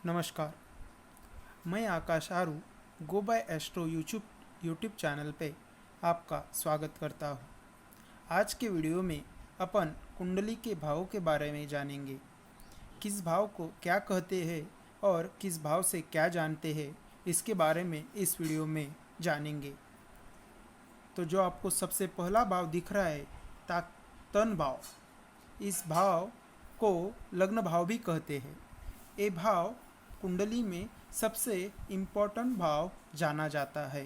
नमस्कार। मैं आकाश आरू गो bye astro YouTube channel पे आपका स्वागत करता हूँ। आज के वीडियो में अपन कुंडली के भाव के बारे में जानेंगे। किस भाव को क्या कहते हैं और किस भाव से क्या जानते हैं, इसके बारे में इस वीडियो में जानेंगे। तो जो आपको सबसे पहला भाव दिख रहा है तन भाव, इस भाव को लग्न भाव भी कहते हैं। ये भाव कुंडली में सबसे इम्पोर्टेंट भाव जाना जाता है।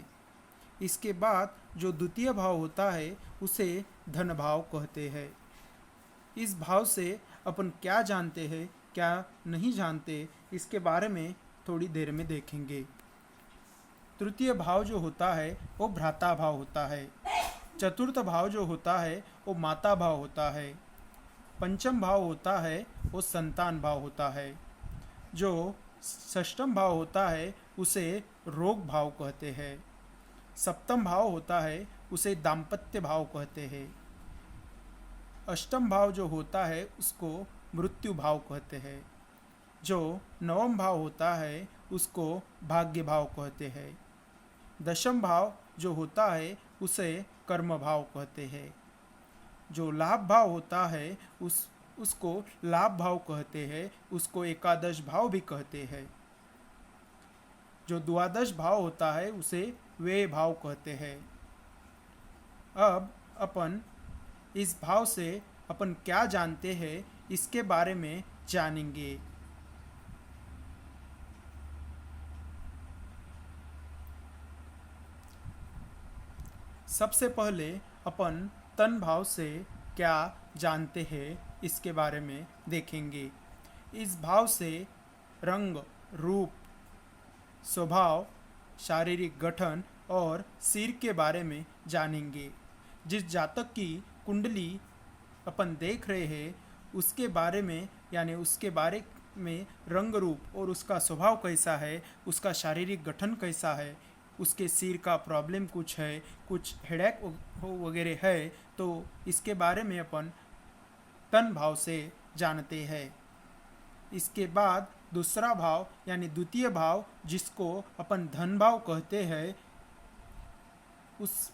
इसके बाद जो द्वितीय भाव होता है उसे धन भाव कहते हैं। इस भाव से अपन क्या जानते हैं क्या नहीं जानते, इसके बारे में थोड़ी देर में देखेंगे। तृतीय भाव जो होता है वो भ्राता भाव होता है। चतुर्थ भाव जो होता है वो माता भाव होता है। पंचम भाव होता है वो संतान भाव होता है। जो षष्ठम भाव होता है उसे रोग भाव कहते हैं। सप्तम भाव होता है उसे दाम्पत्य भाव कहते हैं। अष्टम भाव जो होता है उसको मृत्यु भाव कहते हैं। जो नवम भाव होता है उसको भाग्य भाव कहते हैं। दशम भाव जो होता है उसे कर्म भाव कहते हैं। जो लाभ भाव होता है उसको लाभ भाव कहते हैं, उसको एकादश भाव भी कहते हैं। जो द्वादश भाव होता है उसे व्यय भाव कहते हैं। अब अपन इस भाव से अपन क्या जानते हैं इसके बारे में जानेंगे। सबसे पहले अपन तन भाव से क्या जानते हैं इसके बारे में देखेंगे। इस भाव से रंग, रूप, स्वभाव, शारीरिक गठन और सिर के बारे में जानेंगे। जिस जातक की कुंडली अपन देख रहे हैं उसके बारे में, यानी उसके बारे में रंग रूप और उसका स्वभाव कैसा है, उसका शारीरिक गठन कैसा है, उसके सिर का प्रॉब्लम कुछ है, कुछ हेडेक वगैरह है, तो इसके बारे में अपन तन भाव से जानते हैं। इसके बाद दूसरा भाव यानी द्वितीय भाव जिसको अपन धन भाव कहते हैं, उस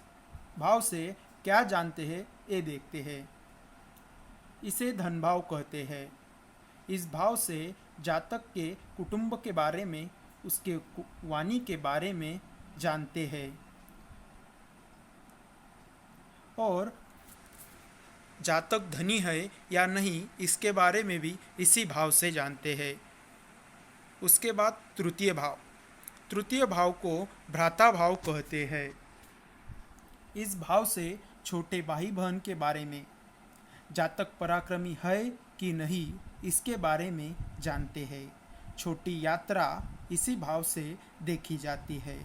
भाव से क्या जानते हैं ये देखते हैं। इसे धन भाव कहते हैं। इस भाव से जातक के कुटुंब के बारे में, उसके वाणी के बारे में जानते हैं और जातक धनी है या नहीं इसके बारे में भी इसी भाव से जानते हैं। उसके बाद तृतीय भाव, तृतीय भाव को भ्राता भाव कहते हैं। इस भाव से छोटे भाई बहन के बारे में, जातक पराक्रमी है कि नहीं इसके बारे में जानते हैं। छोटी यात्रा इसी भाव से देखी जाती है।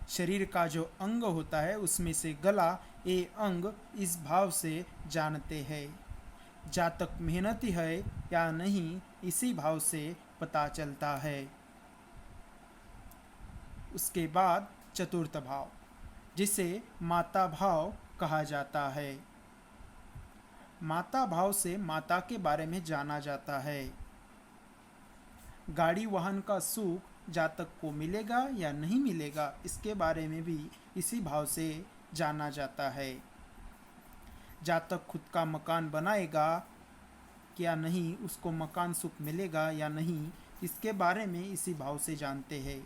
शरीर का जो अंग होता है उसमें से गला, ये अंग इस भाव से जानते हैं। जातक मेहनती है या नहीं इसी भाव से पता चलता है। उसके बाद चतुर्थ भाव जिसे माता भाव कहा जाता है। माता भाव से माता के बारे में जाना जाता है। गाड़ी वाहन का सुख जातक को मिलेगा या नहीं मिलेगा इसके बारे में भी इसी भाव से जाना जाता है। जातक खुद का मकान बनाएगा क्या नहीं, उसको मकान सुख मिलेगा या नहीं इसके बारे में इसी भाव से जानते हैं।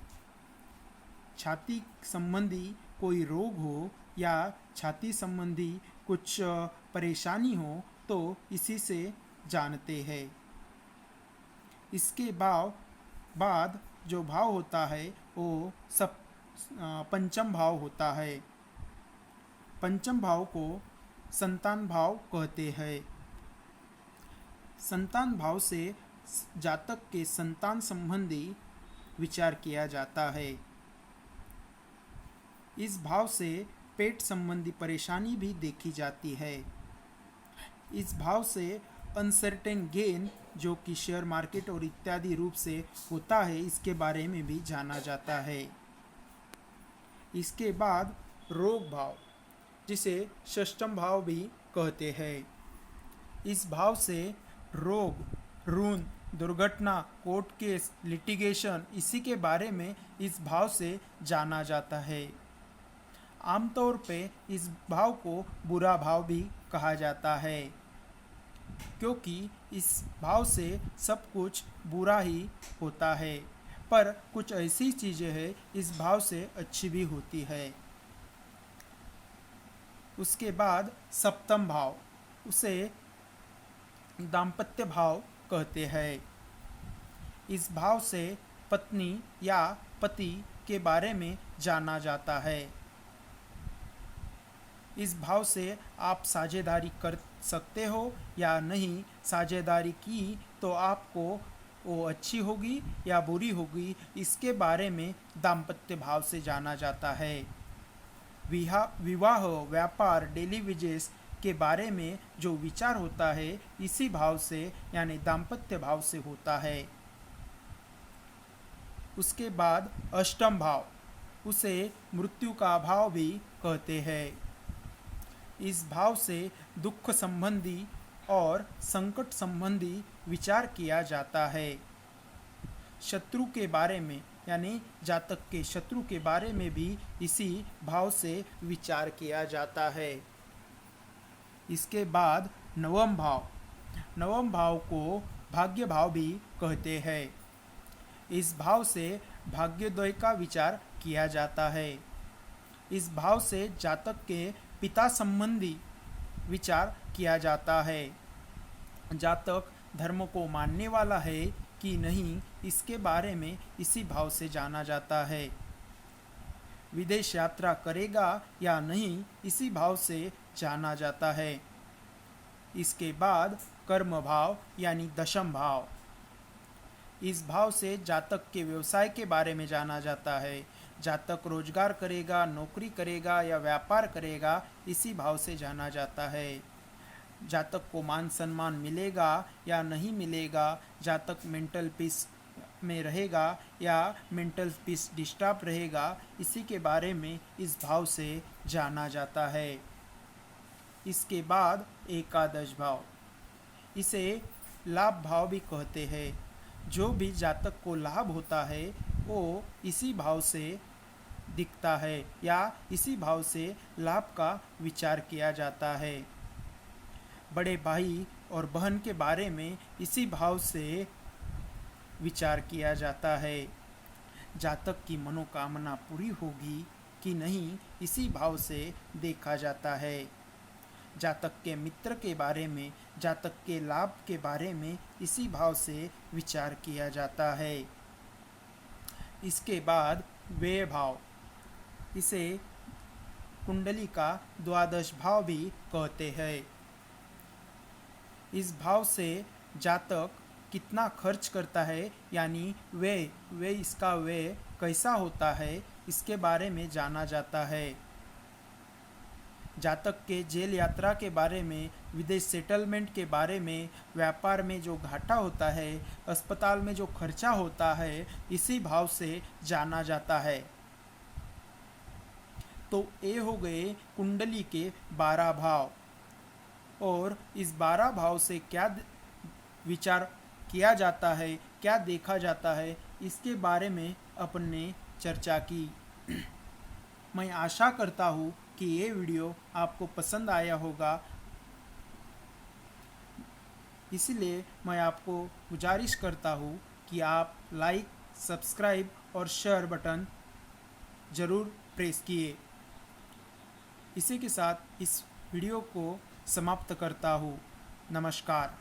छाती संबंधी कोई रोग हो या छाती संबंधी कुछ परेशानी हो तो इसी से जानते हैं। इसके बाद जो भाव होता है वो सब पंचम भाव होता है। पंचम भाव को संतान भाव कहते हैं। संतान भाव से जातक के संतान संबंधी विचार किया जाता है। इस भाव से पेट संबंधी परेशानी भी देखी जाती है। इस भाव से अनसर्टेन गेन जो कि शेयर मार्केट और इत्यादि रूप से होता है इसके बारे में भी जाना जाता है। इसके बाद रोग भाव जिसे षष्ठम भाव भी कहते हैं। इस भाव से रोग, ऋण, दुर्घटना, कोर्ट केस, लिटिगेशन, इसी के बारे में इस भाव से जाना जाता है। आमतौर पे इस भाव को बुरा भाव भी कहा जाता है, क्योंकि इस भाव से सब कुछ बुरा ही होता है, पर कुछ ऐसी चीज़ें हैं इस भाव से अच्छी भी होती है। उसके बाद सप्तम भाव, उसे दाम्पत्य भाव कहते हैं। इस भाव से पत्नी या पति के बारे में जाना जाता है। इस भाव से आप साझेदारी कर सकते हो या नहीं, साझेदारी की तो आपको वो अच्छी होगी या बुरी होगी, इसके बारे में दाम्पत्य भाव से जाना जाता है। विवाह, व्यापार, डेली वेजेस के बारे में जो विचार होता है इसी भाव से यानी दाम्पत्य भाव से होता है। उसके बाद अष्टम भाव, उसे मृत्यु का भाव भी कहते हैं। इस भाव से दुख संबंधी और संकट संबंधी विचार किया जाता है। शत्रु के बारे में यानी जातक के शत्रु के बारे में भी इसी भाव से विचार किया जाता है। इसके बाद नवम भाव, नवम भाव को भाग्य भाव भी कहते हैं। इस भाव से भाग्योदय का विचार किया जाता है। इस भाव से जातक के पिता संबंधी विचार किया जाता है। जातक धर्म को मानने वाला है कि नहीं, इसके बारे में इसी भाव से जाना जाता है। विदेश यात्रा करेगा या नहीं, इसी भाव से जाना जाता है। इसके बाद कर्म भाव यानी दशम भाव, इस भाव से जातक के व्यवसाय के बारे में जाना जाता है। जातक रोजगार करेगा, नौकरी करेगा या व्यापार करेगा, इसी भाव से जाना जाता है। जातक को मान सम्मान मिलेगा या नहीं मिलेगा, जातक मेंटल पीस में रहेगा या मेंटल पीस डिस्टर्ब रहेगा, इसी के बारे में इस भाव से जाना जाता है। इसके बाद एकादश भाव, इसे लाभ भाव भी कहते हैं। जो भी जातक को लाभ होता है वो इसी भाव से दिखता है या इसी भाव से लाभ का विचार किया जाता है। बड़े भाई और बहन के बारे में इसी भाव से विचार किया जाता है। जातक की मनोकामना पूरी होगी कि नहीं, इसी भाव से देखा जाता है। जातक के मित्र के बारे में, जातक के लाभ के बारे में इसी भाव से विचार किया जाता है। इसके बाद व्यय भाव, इसे कुंडली का द्वादश भाव भी कहते हैं। इस भाव से जातक कितना खर्च करता है यानी व्यय इसका व्यय कैसा होता है, इसके बारे में जाना जाता है। जातक के जेल यात्रा के बारे में, विदेश सेटलमेंट के बारे में, व्यापार में जो घाटा होता है, अस्पताल में जो खर्चा होता है, इसी भाव से जाना जाता है। तो ये हो गए कुंडली के 12 भाव। और इस 12 भाव से क्या विचार किया जाता है, क्या देखा जाता है, इसके बारे में अपन ने चर्चा की। मैं आशा करता हूँ कि ये वीडियो आपको पसंद आया होगा, इसलिए मैं आपको गुजारिश करता हूँ कि आप लाइक, सब्सक्राइब और शेयर बटन ज़रूर प्रेस किए। इसी के साथ इस वीडियो को समाप्त करता हूँ। नमस्कार।